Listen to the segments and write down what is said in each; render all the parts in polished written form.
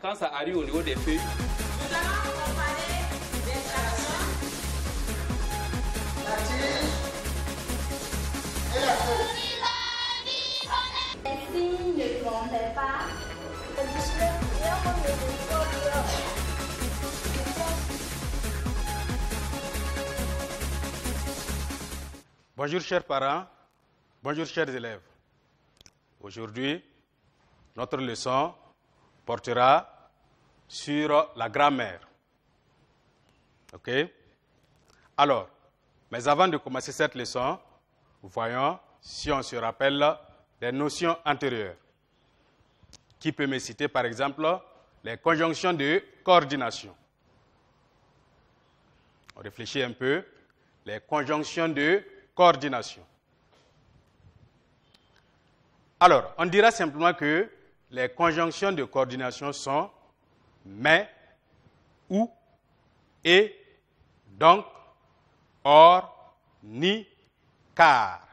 quand ça arrive au niveau des feuilles. Nous allons comparer les tractions, la tige et la feuille. Les signes ne trompent pas. Bonjour chers parents, bonjour chers élèves. Aujourd'hui, notre leçon portera sur la grammaire. OK? Alors, mais avant de commencer cette leçon, voyons si on se rappelle des notions antérieures. Qui peut me citer par exemple les conjonctions de coordination? On réfléchit un peu. Les conjonctions de coordination. Alors, on dira simplement que les conjonctions de coordination sont mais, ou, et, donc, or, ni, car.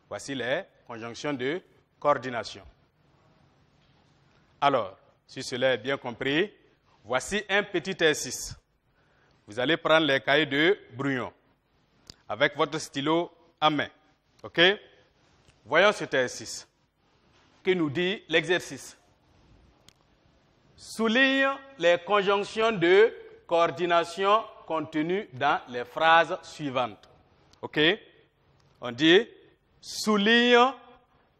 Voici les conjonctions de coordination. Alors, si cela est bien compris, voici un petit exercice. Vous allez prendre les cahiers de brouillon avec votre stylo à main. OK? Voyons cet exercice. Que nous dit l'exercice? Souligne les conjonctions de coordination contenues dans les phrases suivantes. OK? On dit souligne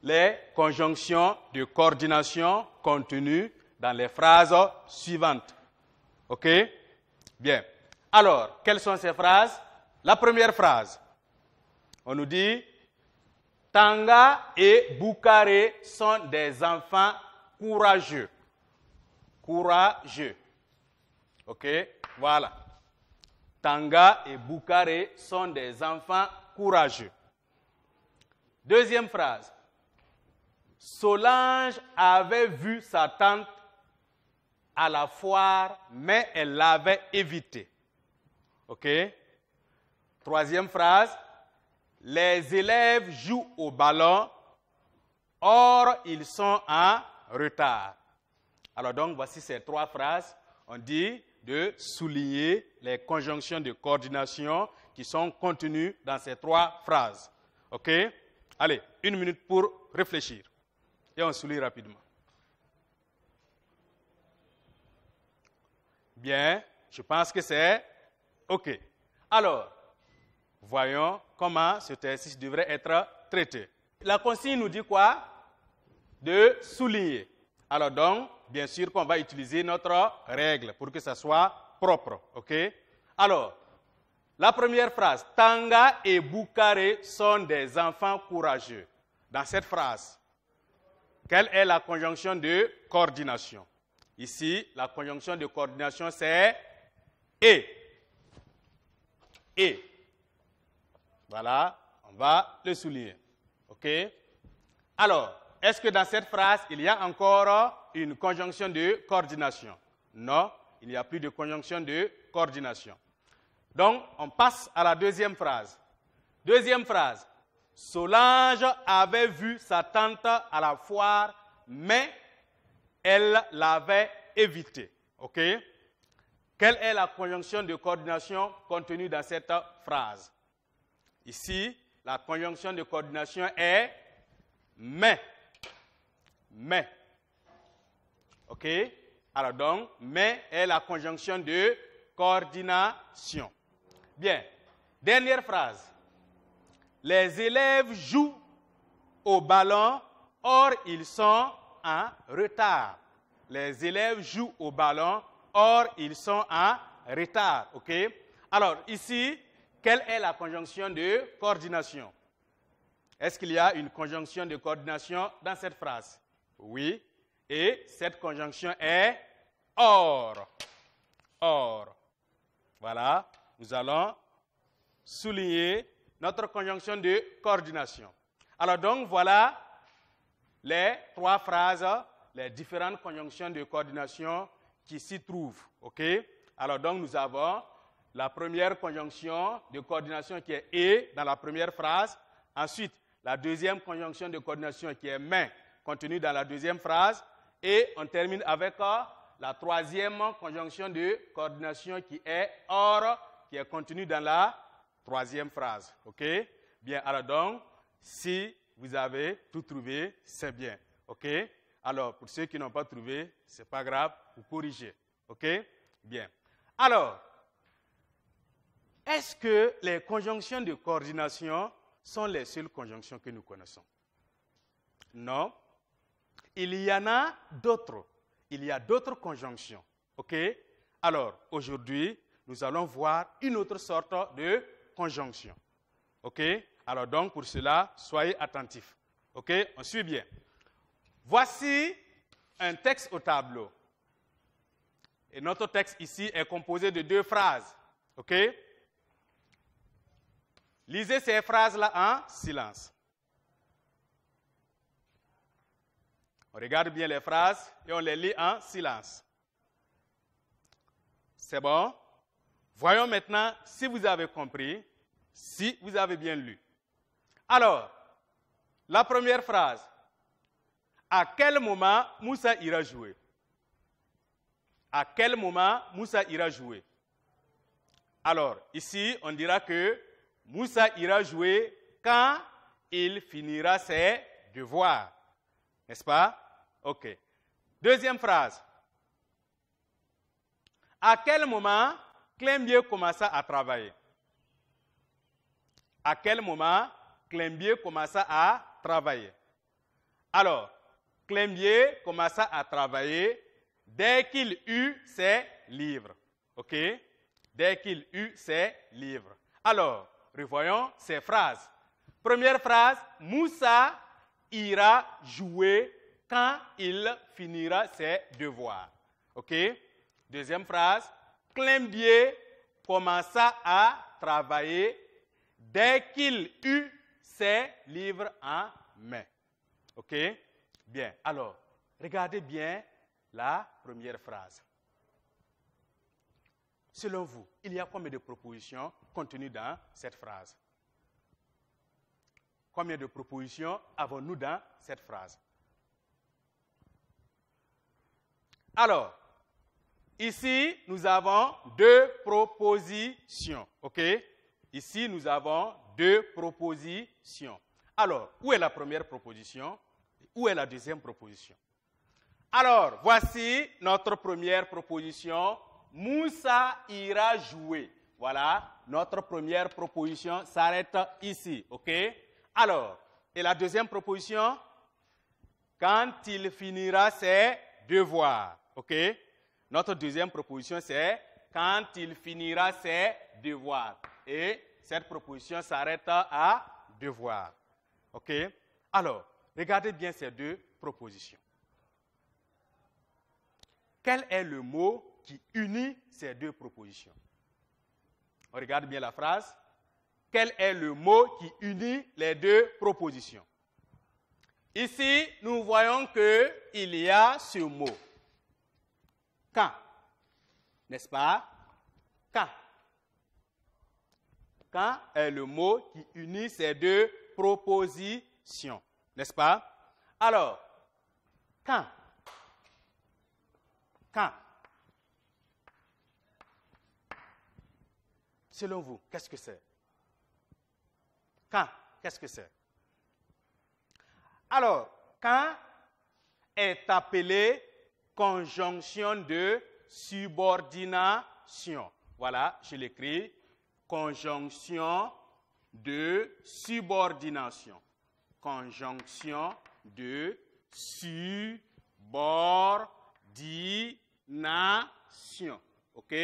les conjonctions de coordination contenues dans les phrases suivantes. OK? Bien. Alors, quelles sont ces phrases? La première phrase, on nous dit Tanga et Boukaré sont des enfants courageux. Courageux. OK? Voilà. Tanga et Boukaré sont des enfants courageux. Deuxième phrase. Solange avait vu sa tante à la foire, mais elle l'avait évité. OK? Troisième phrase. Les élèves jouent au ballon, or ils sont en retard. Alors donc, voici ces trois phrases. On dit de souligner les conjonctions de coordination qui sont contenues dans ces trois phrases. OK? Allez, 1 minute pour réfléchir. Et on souligne rapidement. Bien, je pense que c'est OK. Alors, voyons comment ce exercice devrait être traité. La consigne nous dit quoi? De souligner. Alors donc, bien sûr qu'on va utiliser notre règle pour que ça soit propre. OK? Alors, la première phrase, Tanga et Boukaré sont des enfants courageux. Dans cette phrase, quelle est la conjonction de coordination? Ici, la conjonction de coordination, c'est et. Et. Voilà, on va le souligner. OK? Alors, est-ce que dans cette phrase, il y a encore une conjonction de coordination? Non, il n'y a plus de conjonction de coordination. Donc, on passe à la deuxième phrase. Deuxième phrase. Solange avait vu sa tante à la foire, mais elle l'avait évité. OK? Quelle est la conjonction de coordination contenue dans cette phrase? Ici, la conjonction de coordination est mais. Mais. OK? Alors donc, mais est la conjonction de coordination. Bien. Dernière phrase. Les élèves jouent au ballon, or ils sont en retard. Les élèves jouent au ballon, or ils sont en retard. OK? Alors, ici, quelle est la conjonction de coordination? Est-ce qu'il y a une conjonction de coordination dans cette phrase? Oui. Et cette conjonction est or. Or. Voilà. Nous allons souligner notre conjonction de coordination. Alors donc, voilà les trois phrases, les différentes conjonctions de coordination qui s'y trouvent. OK? Alors donc, nous avons la première conjonction de coordination qui est « et » dans la première phrase. Ensuite, la deuxième conjonction de coordination qui est « mais » contenue dans la deuxième phrase. Et on termine avec la troisième conjonction de coordination qui est or, qui est contenue dans la troisième phrase. OK? Bien, alors donc, si vous avez tout trouvé, c'est bien. OK? Alors, pour ceux qui n'ont pas trouvé, ce n'est pas grave, vous corrigez. OK? Bien. Alors, est-ce que les conjonctions de coordination sont les seules conjonctions que nous connaissons? Non. Il y en a d'autres. Il y a d'autres conjonctions. OK? Alors, aujourd'hui, nous allons voir une autre sorte de conjonction. OK? Alors donc, pour cela, soyez attentifs. OK? On suit bien. Voici un texte au tableau. Et notre texte ici est composé de 2 phrases. OK? Lisez ces phrases-là en silence. On regarde bien les phrases et on les lit en silence. C'est bon? Voyons maintenant si vous avez compris, si vous avez bien lu. Alors, la première phrase. À quel moment Moussa ira jouer? À quel moment Moussa ira jouer? Alors, ici, on dira que Moussa ira jouer quand il finira ses devoirs. N'est-ce pas? OK. Deuxième phrase. À quel moment Clembier commença à travailler? À quel moment Clembier commença à travailler? Alors, Clembier commença à travailler dès qu'il eut ses livres. OK? Dès qu'il eut ses livres. Alors, revoyons ces phrases. Première phrase, Moussa ira jouer quand il finira ses devoirs. OK? Deuxième phrase, Clembier commença à travailler dès qu'il eut ses livres en main. OK? Bien. Alors, regardez bien la première phrase. Selon vous, il y a combien de propositions contenues dans cette phrase? Combien de propositions avons-nous dans cette phrase? Alors, ici, nous avons 2 propositions. OK? Ici, nous avons 2 propositions. Alors, où est la première proposition? Où est la deuxième proposition? Alors, voici notre première proposition. Moussa ira jouer. Voilà, notre première proposition s'arrête ici. OK? Alors, et la deuxième proposition? Quand il finira ses devoirs. OK? Notre deuxième proposition, c'est quand il finira ses devoirs. Et cette proposition s'arrête à devoir. OK? Alors, regardez bien ces 2 propositions. Quel est le mot qui unit ces 2 propositions? On regarde bien la phrase. Quel est le mot qui unit les 2 propositions? Ici, nous voyons qu'il y a ce mot. Quand? N'est-ce pas? Quand? Quand est le mot qui unit ces 2 propositions? N'est-ce pas? Alors, quand? Quand? Selon vous, qu'est-ce que c'est? Quand? Qu'est-ce que c'est? Alors, quand est appelé conjonction de subordination. Voilà, je l'écris. Conjonction de subordination. Conjonction de subordination. OK?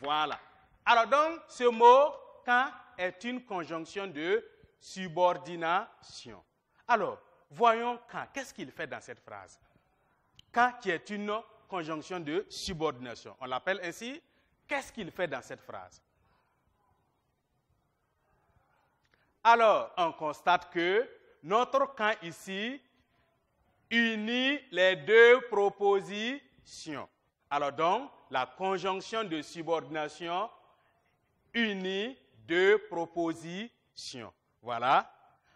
Voilà. Alors donc, ce mot, quand, est une conjonction de subordination. Alors, voyons quand. Qu'est-ce qu'il fait dans cette phrase? Quand qui est une conjonction de subordination. On l'appelle ainsi. Qu'est-ce qu'il fait dans cette phrase? Alors, on constate que notre quand ici unit les 2 propositions. Alors donc, la conjonction de subordination unit 2 propositions. Voilà.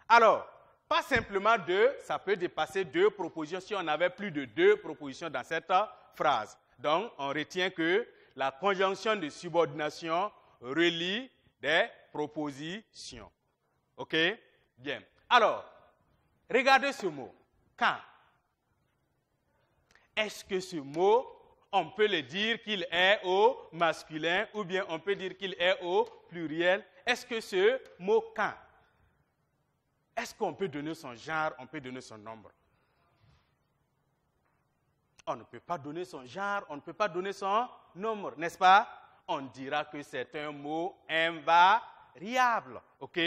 Alors, pas simplement 2, ça peut dépasser 2 propositions si on avait plus de 2 propositions dans cette phrase. Donc, on retient que la conjonction de subordination relie des propositions. OK? Bien. Alors, regardez ce mot. Quand. Est-ce que ce mot, on peut le dire qu'il est au masculin ou bien on peut dire qu'il est au pluriel? Est-ce que ce mot quand, est-ce qu'on peut donner son genre, on peut donner son nombre? On ne peut pas donner son genre, on ne peut pas donner son nombre, n'est-ce pas? On dira que c'est un mot invariable. OK?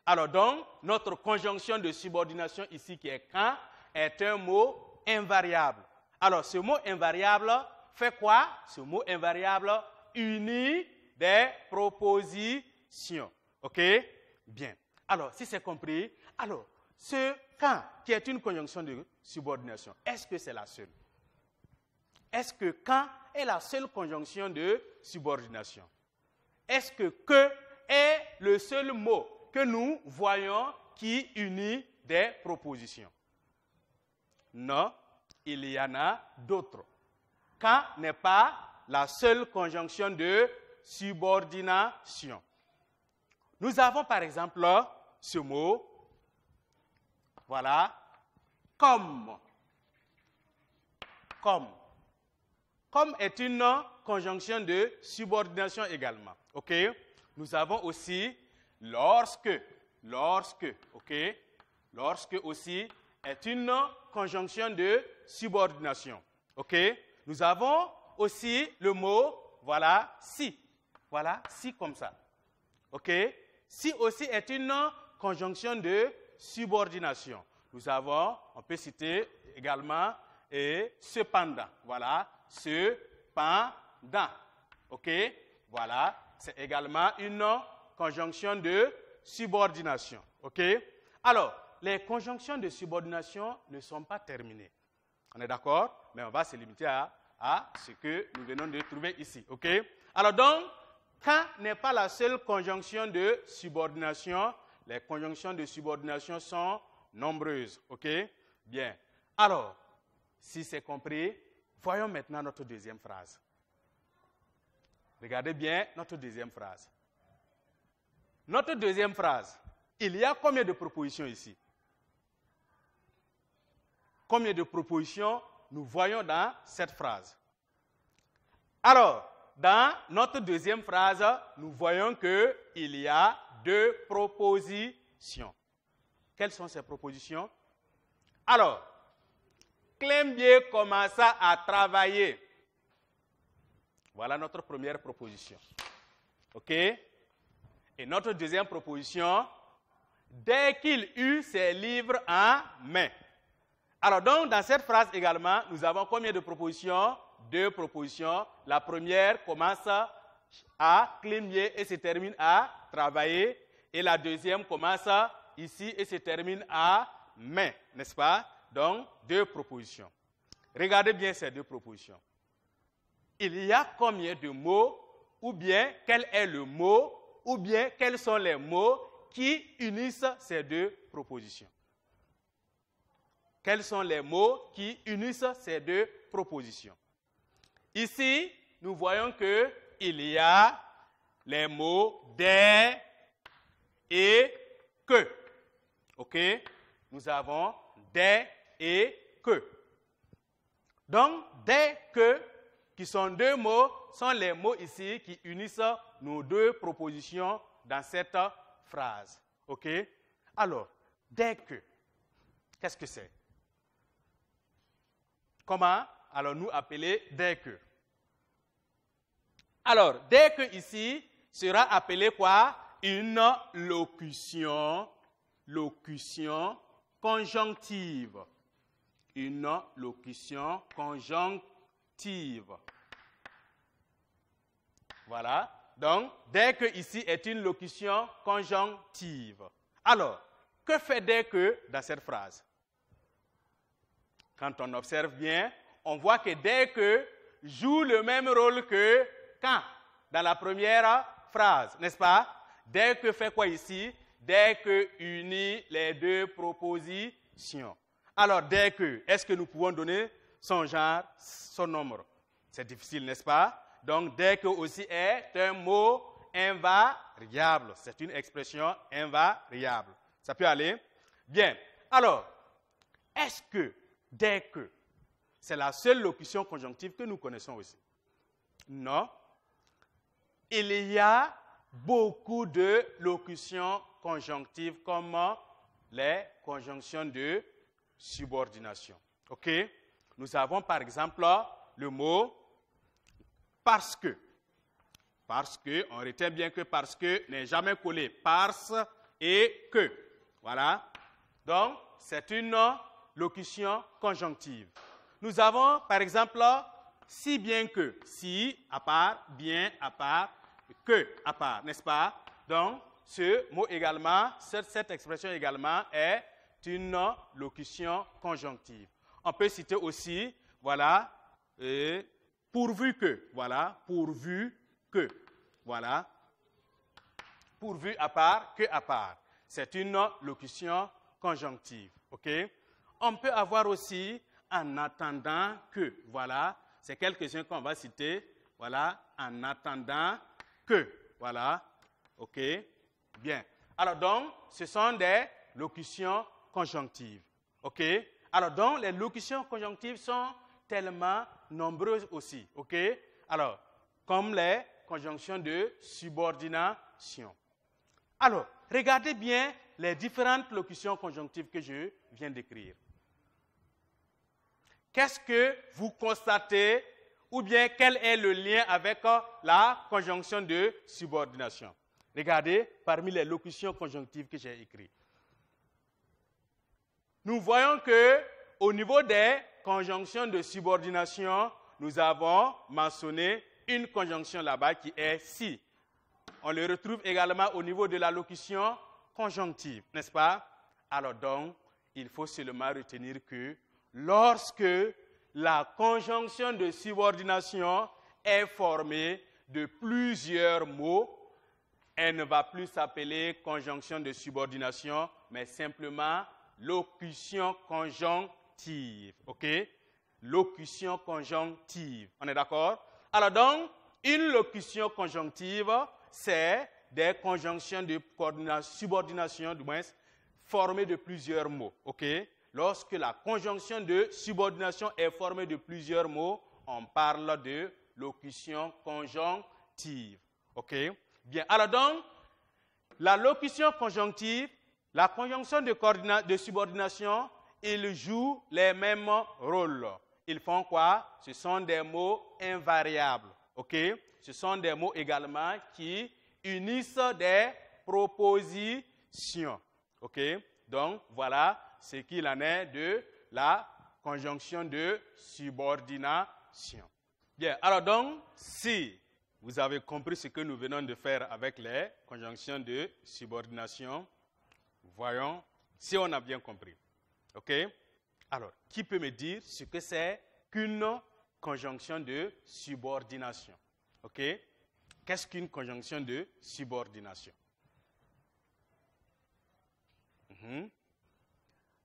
Alors donc, notre conjonction de subordination ici qui est quand est un mot invariable. Alors, ce mot invariable fait quoi? Ce mot invariable unit des propositions. OK? Bien. Alors, si c'est compris, alors, ce quand, qui est une conjonction de subordination, est-ce que c'est la seule? Est-ce que quand est la seule conjonction de subordination? Est-ce que est le seul mot que nous voyons qui unit des propositions? Non. Il y en a d'autres. Quand n'est pas la seule conjonction de subordination. Nous avons par exemple ce mot, voilà, comme. Comme. Comme est une conjonction de subordination également. OK? Nous avons aussi lorsque. Lorsque. OK? Lorsque aussi est une conjonction de subordination. OK? Nous avons aussi le mot, voilà, si. Voilà, si comme ça. OK? Si aussi est une conjonction de subordination. Nous avons, on peut citer également, et cependant. Voilà, cependant. OK? Voilà, c'est également une conjonction de subordination. OK? Alors, les conjonctions de subordination ne sont pas terminées. On est d'accord? Mais on va se limiter à ce que nous venons de trouver ici. OK? Alors donc, quand n'est pas la seule conjonction de subordination, les conjonctions de subordination sont nombreuses. OK? Bien. Alors, si c'est compris, voyons maintenant notre deuxième phrase. Regardez bien notre deuxième phrase. Notre deuxième phrase, il y a combien de propositions ici? Combien de propositions nous voyons dans cette phrase? Alors, dans notre deuxième phrase, nous voyons qu'il y a deux propositions. Quelles sont ces propositions? Alors, Clembier commença à travailler. Voilà notre première proposition. OK? Et notre deuxième proposition, dès qu'il eut ses livres en main. Alors donc, dans cette phrase également, nous avons combien de propositions? Deux propositions. La première commence à Clembier et se termine à travailler. Et la deuxième commence ici et se termine à main, n'est-ce pas? Donc, deux propositions. Regardez bien ces deux propositions. Il y a combien de mots, ou bien quel est le mot, ou bien quels sont les mots qui unissent ces deux propositions? Quels sont les mots qui unissent ces deux propositions? Ici, nous voyons qu'il y a les mots des et que. OK? Nous avons des et que. Donc, des que, qui sont deux mots, sont les mots ici qui unissent nos deux propositions dans cette phrase. OK? Alors, dès que, qu'est-ce que c'est? Comment allons-nous appeler dès que? Alors, dès que ici sera appelé quoi? Une locution conjonctive. Une locution conjonctive. Voilà. Donc, dès que ici est une locution conjonctive. Alors, que fait dès que dans cette phrase? Quand on observe bien, on voit que dès que joue le même rôle que quand dans la première phrase, n'est-ce pas? Dès que fait quoi ici? Dès que unit les deux propositions. Alors, dès que, est-ce que nous pouvons donner son genre, son nombre? C'est difficile, n'est-ce pas? Donc, dès que aussi est un mot invariable. C'est une expression invariable. Ça peut aller? Bien. Alors, est-ce que, dès que, c'est la seule locution conjonctive que nous connaissons aussi? Non. Il y a beaucoup de locutions conjonctives comme les conjonctions de subordination. OK? Nous avons par exemple le mot parce que. Parce que, on retient bien que parce que n'est jamais collé. Parce et que. Voilà. Donc, c'est une locution conjonctive. Nous avons, par exemple, si bien que. Si à part, bien à part, que à part, n'est-ce pas? Donc, ce mot également, cette expression également est une locution conjonctive. On peut citer aussi, voilà, pourvu que, voilà, pourvu que, voilà, pourvu à part, que à part. C'est une locution conjonctive, ok? On peut avoir aussi en attendant que, voilà, c'est quelques-uns qu'on va citer, voilà, en attendant que, voilà, ok? Bien. Alors donc, ce sont des locutions conjonctives, ok? Alors donc, les locutions conjonctives sont tellement nombreuses aussi, ok? Alors, comme les conjonctions de subordination. Alors, regardez bien les différentes locutions conjonctives que je viens d'écrire. Qu'est-ce que vous constatez ou bien quel est le lien avec la conjonction de subordination? Regardez parmi les locutions conjonctives que j'ai écrites. Nous voyons que au niveau des conjonctions de subordination, nous avons mentionné une conjonction là-bas qui est si. On le retrouve également au niveau de la locution conjonctive, n'est-ce pas? Alors donc, il faut seulement retenir que lorsque la conjonction de subordination est formée de plusieurs mots, elle ne va plus s'appeler conjonction de subordination, mais simplement locution conjonctive. OK? Locution conjonctive. On est d'accord? Alors donc, une locution conjonctive, c'est des conjonctions de subordination, du moins, formées de plusieurs mots. OK? Lorsque la conjonction de subordination est formée de plusieurs mots, on parle de locution conjonctive. OK? Bien. Alors donc, la locution conjonctive, la conjonction de subordination, ils jouent les mêmes rôles. Ils font quoi? Ce sont des mots invariables. OK? Ce sont des mots également qui unissent des propositions. OK? Donc, voilà ce qu'il en est de la conjonction de subordination. Bien, alors donc, si vous avez compris ce que nous venons de faire avec les conjonctions de subordination, voyons si on a bien compris. OK? Alors, qui peut me dire ce que c'est qu'une conjonction de subordination? OK? Qu'est-ce qu'une conjonction de subordination?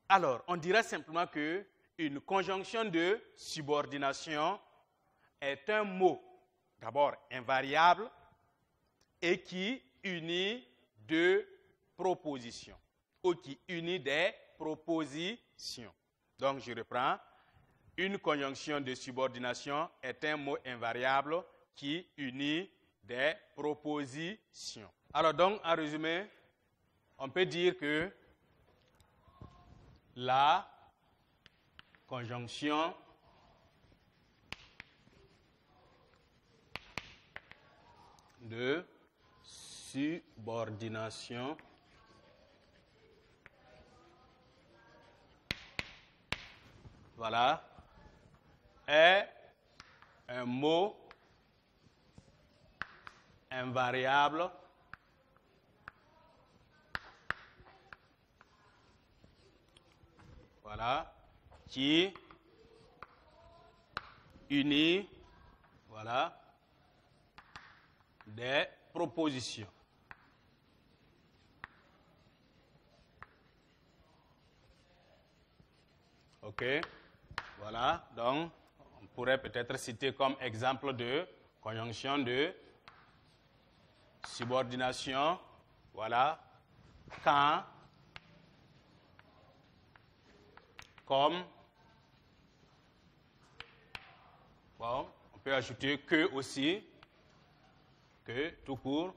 Alors, on dirait simplement qu'une conjonction de subordination est un mot, d'abord invariable, et qui unit deux propositions, ou qui unit des propositions. Donc, je reprends. Une conjonction de subordination est un mot invariable qui unit des propositions. Alors donc, en résumé, on peut dire que la conjonction de subordination voilà, est un mot invariable voilà, qui unit voilà, des propositions. OK? Voilà, donc On pourrait peut-être citer comme exemple de conjonction de subordination. Voilà. Quand, comme. Bon, on peut ajouter que aussi. Que, tout court.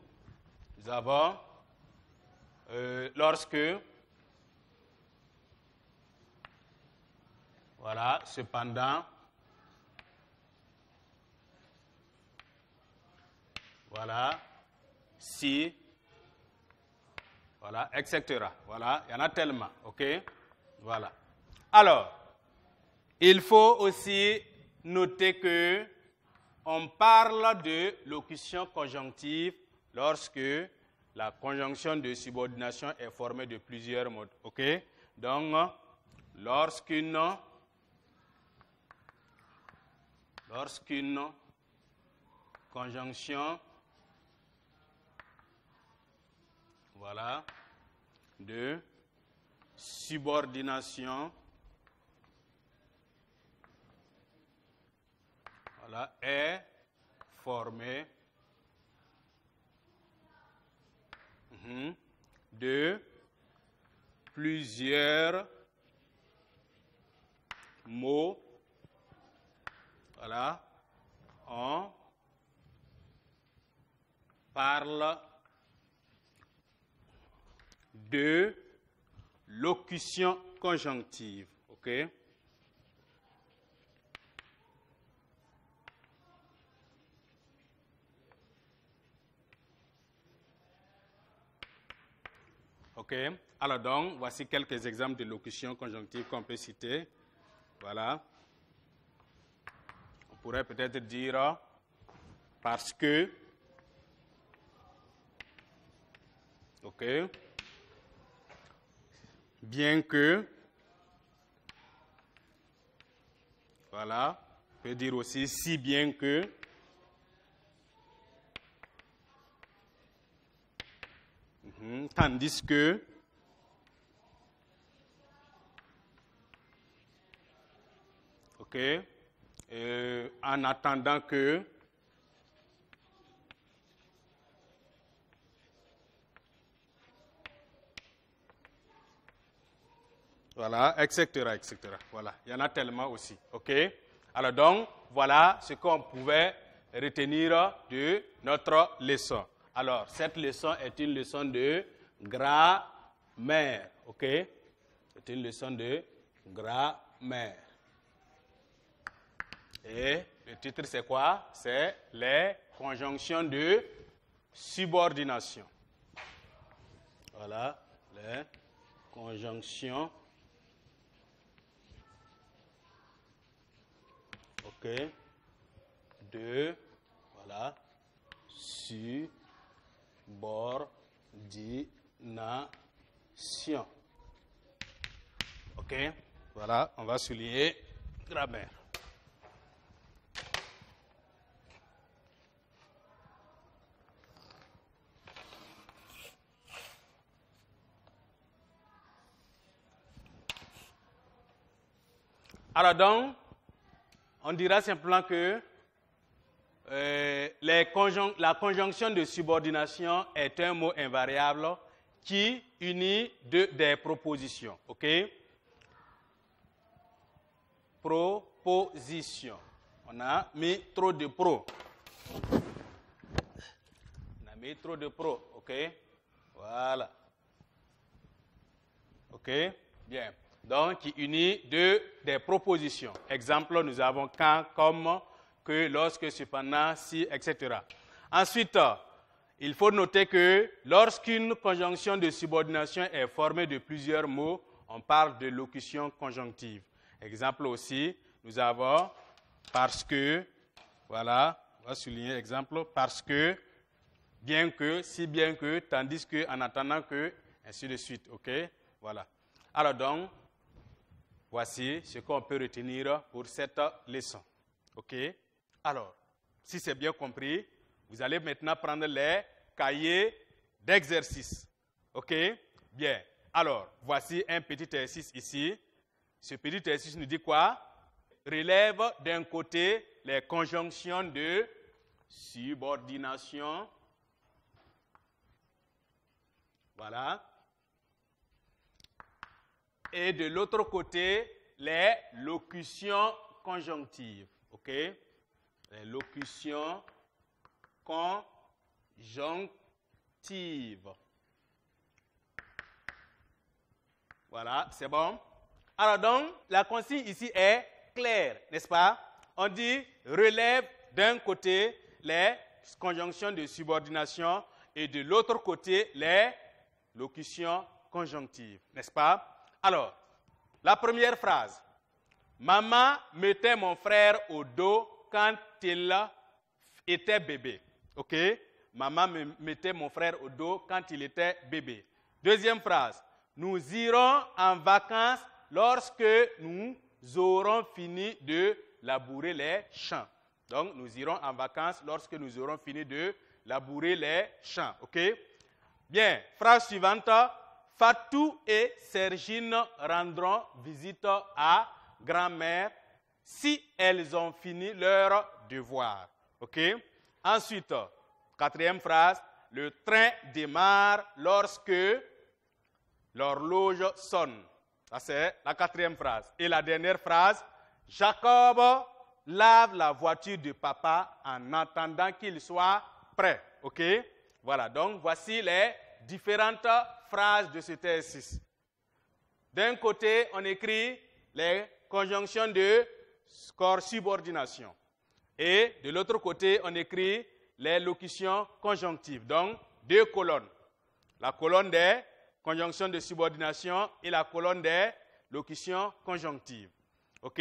Nous avons lorsque. Voilà, cependant. Voilà, si. Voilà, etc. Voilà, il y en a tellement, ok? Voilà. Alors, il faut aussi noter que on parle de locution conjonctive lorsque la conjonction de subordination est formée de plusieurs modes, ok? Donc, lorsqu'une conjonction, voilà, de subordination, voilà, est formée de plusieurs mots. Voilà, on parle de locution conjonctive, ok? Ok, alors donc, voici quelques exemples de locution conjonctive qu'on peut citer. Voilà. On pourrait peut-être dire parce que, ok, bien que, voilà, on peut dire aussi si bien que, tandis que, ok, en attendant que, voilà, etc., etc. Voilà, il y en a tellement aussi, ok? Alors donc, voilà ce qu'on pouvait retenir de notre leçon. Alors, cette leçon est une leçon de grammaire, ok? C'est une leçon de grammaire. Et le titre, c'est quoi? C'est les conjonctions de subordination. Voilà, les conjonctions, ok, de, voilà, subordination. Ok, voilà, on va souligner grammaire. Alors donc, on dira simplement que la conjonction de subordination est un mot invariable qui unit des propositions. Ok? Proposition. On a mis trop de pro. On a mis trop de pro. Ok? Voilà. Ok? Bien. Donc, qui unit des propositions. Exemple, nous avons quand, comme, que, lorsque, cependant, si, etc. Ensuite, il faut noter que lorsqu'une conjonction de subordination est formée de plusieurs mots, on parle de locution conjonctive. Exemple aussi, nous avons parce que, voilà, on va souligner exemple, parce que, bien que, si bien que, tandis que, en attendant que, ainsi de suite. Ok? Voilà. Alors donc, voici ce qu'on peut retenir pour cette leçon. OK? Alors, si c'est bien compris, vous allez maintenant prendre les cahiers d'exercice. OK? Bien. Alors, voici un petit exercice ici. Ce petit exercice nous dit quoi? relève d'un côté les conjonctions de subordination. Voilà. Et de l'autre côté, les locutions conjonctives. OK? Les locutions conjonctives. Voilà, c'est bon. Alors donc, la consigne ici est claire, n'est-ce pas? On dit relève d'un côté les conjonctions de subordination et de l'autre côté les locutions conjonctives, n'est-ce pas? Alors, la première phrase. Maman mettait mon frère au dos quand il était bébé. OK? Maman mettait mon frère au dos quand il était bébé. Deuxième phrase. Nous irons en vacances lorsque nous aurons fini de labourer les champs. Donc, nous irons en vacances lorsque nous aurons fini de labourer les champs. OK? Bien, phrase suivante. Fatou et Sergine rendront visite à grand-mère si elles ont fini leur devoir. OK? Ensuite, quatrième phrase. Le train démarre lorsque l'horloge sonne. Ça, c'est la quatrième phrase. Et la dernière phrase. Jacob lave la voiture de papa en attendant qu'il soit prêt. OK? Voilà, donc voici les différentes phrases de cet exercice. D'un côté, on écrit les conjonctions de subordination. Et de l'autre côté, on écrit les locutions conjonctives. Donc, deux colonnes. La colonne des conjonctions de subordination et la colonne des locutions conjonctives. OK?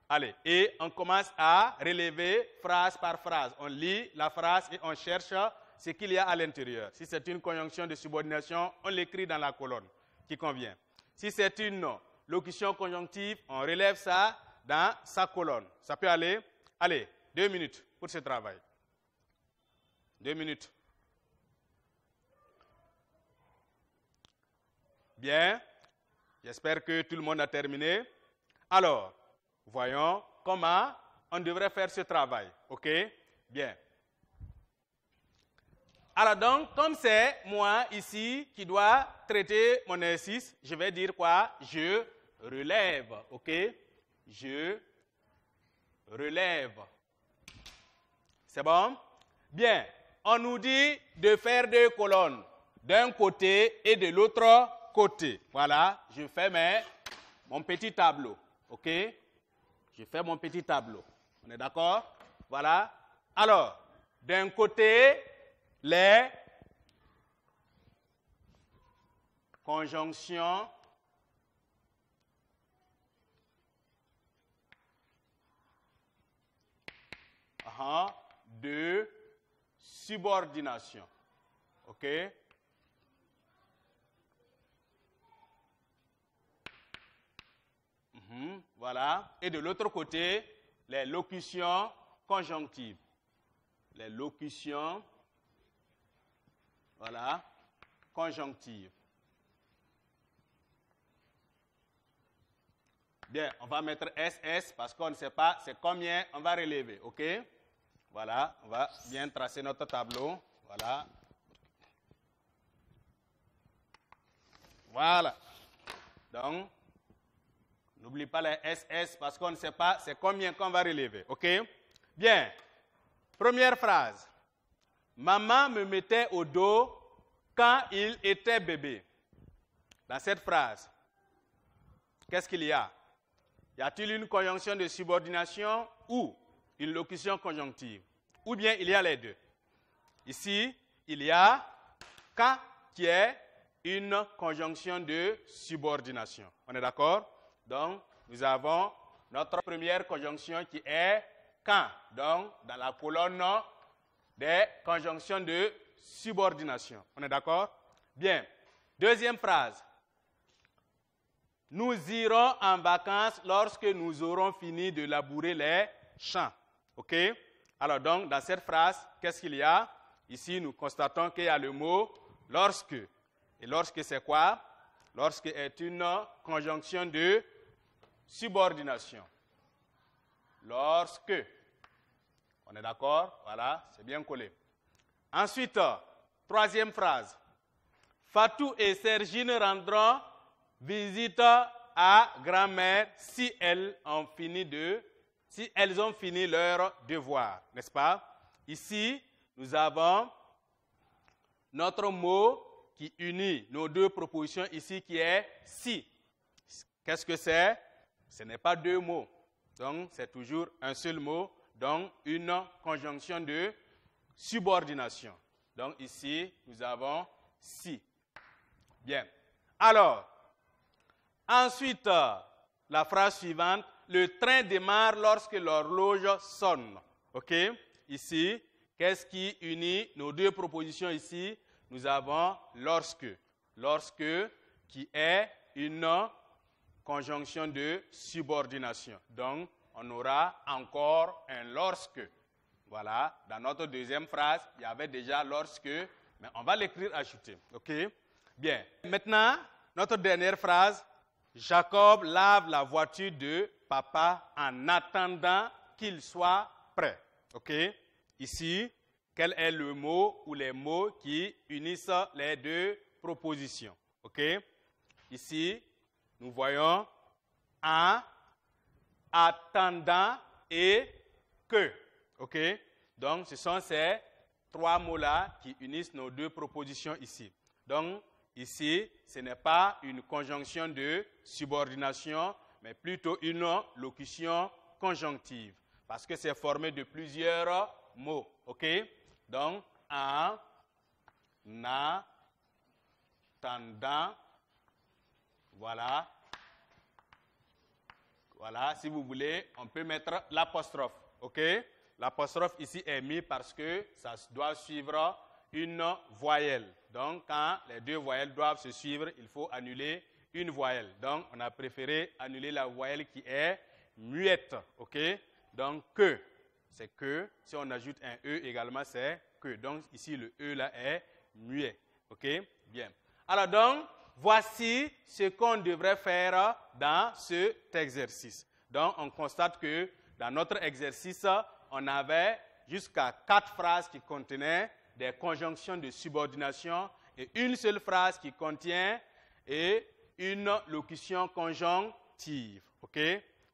Allez, et on commence à relever phrase par phrase. On lit la phrase et on cherche ce qu'il y a à l'intérieur. Si c'est une conjonction de subordination, on l'écrit dans la colonne qui convient. Si c'est une locution conjonctive, on relève ça dans sa colonne. Ça peut aller? Allez, 2 minutes pour ce travail. 2 minutes. Bien, j'espère que tout le monde a terminé. Alors, voyons comment on devrait faire ce travail. OK? Bien. Alors donc, comme c'est moi ici qui dois traiter mon exercice, je vais dire quoi? Je relève. OK? Je relève. C'est bon? Bien. On nous dit de faire 2 colonnes, d'un côté et de l'autre côté. Voilà, je fais mon petit tableau. OK? Je fais mon petit tableau. On est d'accord? Voilà. Alors, d'un côté, les conjonctions de subordination. OK? Voilà. Et de l'autre côté, les locutions conjonctives. Les locutions, voilà, conjonctives. Bien, on va mettre SS parce qu'on ne sait pas c'est combien on va relever. OK? Voilà, on va bien tracer notre tableau. Voilà. Voilà. Donc, n'oublie pas les SS parce qu'on ne sait pas c'est combien qu'on va relever. OK? Bien. Première phrase. Maman me mettait au dos quand il était bébé. Dans cette phrase, qu'est-ce qu'il y a? Y a-t-il une conjonction de subordination ou une locution conjonctive? Ou bien il y a les deux? Ici, il y a quand qui est une conjonction de subordination. On est d'accord? Donc, nous avons notre première conjonction qui est quand. Donc, dans la colonne des conjonctions de subordination. On est d'accord? Bien. Deuxième phrase. Nous irons en vacances lorsque nous aurons fini de labourer les champs. OK? Alors donc, dans cette phrase, qu'est-ce qu'il y a? Ici, nous constatons qu'il y a le mot « lorsque ». Et « lorsque » c'est quoi? « Lorsque » est une conjonction de subordination. lorsque. On est d'accord? Voilà, c'est bien collé. Ensuite, troisième phrase. Fatou et Sergine rendront visite à grand-mère si elles ont fini leur devoir, n'est-ce pas? Ici, nous avons notre mot qui unit nos deux propositions ici qui est si. Qu'est-ce que c'est? Ce n'est pas deux mots. Donc, c'est toujours un seul mot. Donc, une conjonction de subordination. Donc, ici, nous avons si. Bien. Alors, ensuite, la phrase suivante. Le train démarre lorsque l'horloge sonne. OK? Ici, qu'est-ce qui unit nos deux propositions ici? Nous avons lorsque. Lorsque, qui est une conjonction de subordination. Donc, on aura encore un lorsque. Voilà, dans notre deuxième phrase, il y avait déjà lorsque, mais on va l'écrire ajouté. OK? Bien. Maintenant, notre dernière phrase. Jacob lave la voiture de papa en attendant qu'il soit prêt. OK? Ici, quel est le mot ou les mots qui unissent les deux propositions? OK? Ici, nous voyons en, attendant et que. OK? Donc, ce sont ces trois mots-là qui unissent nos deux propositions ici. Donc, ici, ce n'est pas une conjonction de subordination, mais plutôt une locution conjonctive. Parce que c'est formé de plusieurs mots. OK? Donc, en attendant, voilà. Voilà, si vous voulez, on peut mettre l'apostrophe. OK? L'apostrophe ici est mis parce que ça doit suivre une voyelle. Donc, quand les deux voyelles doivent se suivre, il faut annuler une voyelle. Donc, on a préféré annuler la voyelle qui est muette. OK? Donc, que, c'est que. Si on ajoute un E également, c'est que. Donc, ici, le E là est muet. OK? Bien. Alors, donc, voici ce qu'on devrait faire dans cet exercice. Donc, on constate que dans notre exercice, on avait jusqu'à 4 phrases qui contenaient des conjonctions de subordination et une seule phrase qui contient une locution conjonctive. OK?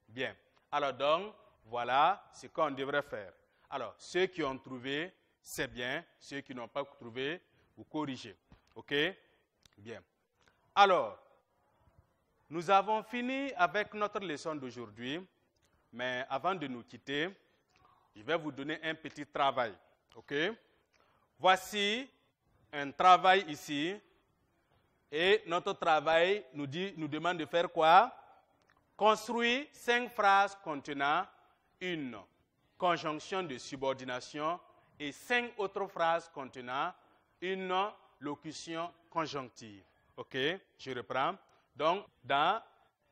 Bien. Alors donc, voilà ce qu'on devrait faire. Alors, ceux qui ont trouvé, c'est bien. Ceux qui n'ont pas trouvé, vous corrigez. OK? Bien. Alors, nous avons fini avec notre leçon d'aujourd'hui, mais avant de nous quitter, je vais vous donner un petit travail. OK? Voici un travail ici, et notre travail nous demande de faire quoi? Construire 5 phrases contenant une conjonction de subordination et 5 autres phrases contenant une locution conjonctive. OK? Je reprends. Donc, dans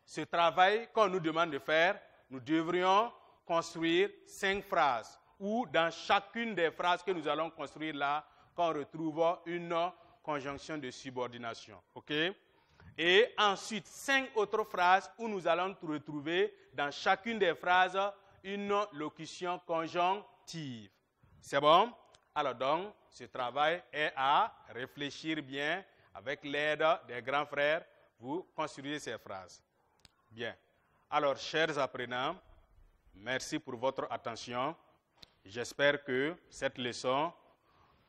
ce travail qu'on nous demande de faire, nous devrions construire 5 phrases, où dans chacune des phrases que nous allons construire là, qu'on retrouve une conjonction de subordination. OK? Et ensuite, 5 autres phrases où nous allons retrouver dans chacune des phrases une locution conjonctive. C'est bon? Alors donc, ce travail est à réfléchir bien avec l'aide des grands frères. Vous construisez ces phrases. Bien. Alors, chers apprenants, merci pour votre attention. J'espère que cette leçon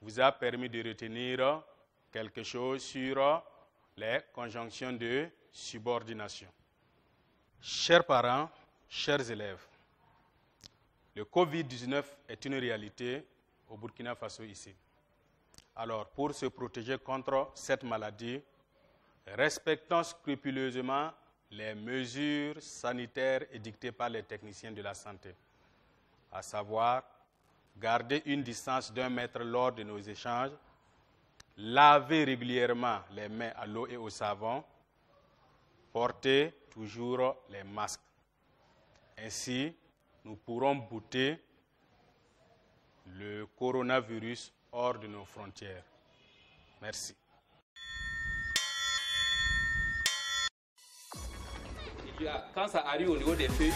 vous a permis de retenir quelque chose sur les conjonctions de subordination. Chers parents, chers élèves, le Covid-19 est une réalité au Burkina Faso ici. Alors, pour se protéger contre cette maladie, respectons scrupuleusement les mesures sanitaires édictées par les techniciens de la santé, à savoir garder une distance d'1 mètre lors de nos échanges, laver régulièrement les mains à l'eau et au savon, porter toujours les masques. Ainsi, nous pourrons bouter le coronavirus hors de nos frontières. Merci. Quand ça arrive au niveau des feuilles,